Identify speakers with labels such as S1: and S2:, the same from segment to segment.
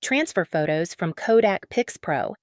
S1: Transfer photos from Kodak Pixpro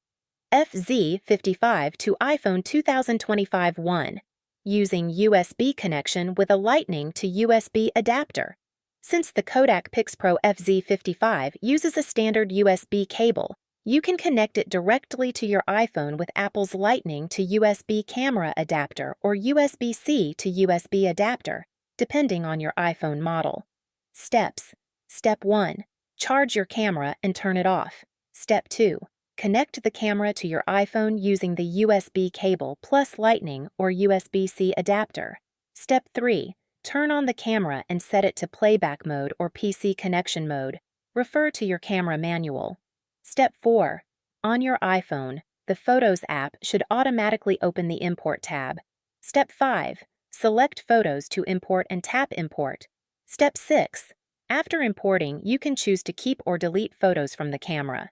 S1: FZ55 to iPhone 2025-1 using USB connection with a Lightning to USB adapter. Since the Kodak Pixpro FZ55 uses a standard USB cable, you can connect it directly to your iPhone with Apple's Lightning to USB camera adapter or USB-C to USB adapter, depending on your iPhone model. Steps. Step 1. Charge your camera and turn it off. Step 2. Connect the camera to your iPhone using the USB cable plus Lightning or USB-C adapter. Step 3. Turn on the camera and set it to playback mode or PC connection mode. Refer to your camera manual. Step 4. On your iPhone, the Photos app should automatically open the Import tab. Step 5. Select Photos to import and tap Import. Step 6. After importing, you can choose to keep or delete photos from the camera.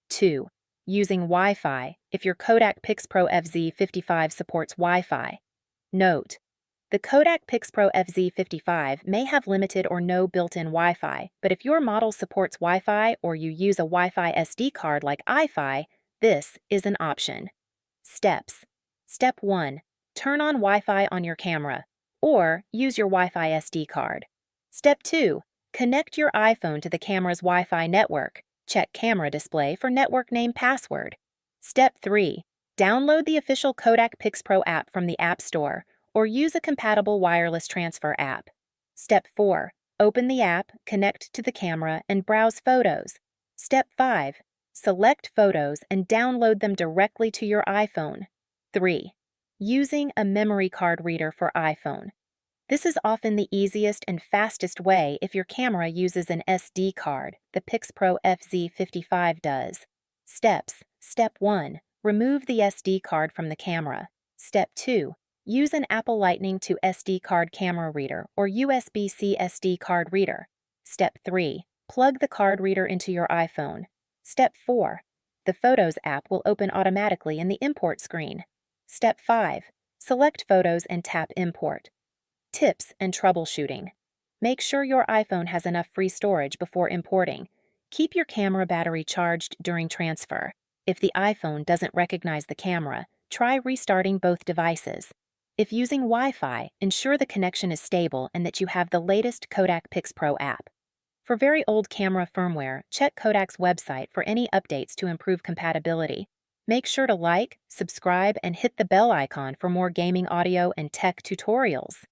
S1: 2. Using Wi-Fi, if your Kodak Pixpro FZ55 supports Wi-Fi. Note: the Kodak Pixpro FZ55 may have limited or no built-in Wi-Fi, but if your model supports Wi-Fi or you use a Wi-Fi SD card like iFi, this is an option. Steps. Step 1. Turn on Wi-Fi on your camera, or use your Wi-Fi SD card. Step 2. Connect your iPhone to the camera's Wi-Fi network. Check camera display for network name password. Step 3. Download the official Kodak Pixpro app from the App Store, or use a compatible wireless transfer app. Step 4. Open the app, connect to the camera, and browse photos. Step 5. Select photos and download them directly to your iPhone. 3. Using a memory card reader for iPhone. This is often the easiest and fastest way if your camera uses an SD card, the Pixpro FZ55 does. Steps. Step 1. Remove the SD card from the camera. Step 2. Use an Apple Lightning to SD card camera reader or USB-C SD card reader. Step 3. Plug the card reader into your iPhone. Step 4. The Photos app will open automatically in the import screen. Step 5. Select photos and tap Import. Tips and troubleshooting. Make sure your iPhone has enough free storage before importing. Keep your camera battery charged during transfer. If the iPhone doesn't recognize the camera, try restarting both devices. If using Wi-Fi, ensure the connection is stable and that you have the latest Kodak Pixpro app. For very old camera firmware, check Kodak's website for any updates to improve compatibility. Make sure to like, subscribe, and hit the bell icon for more gaming audio and tech tutorials.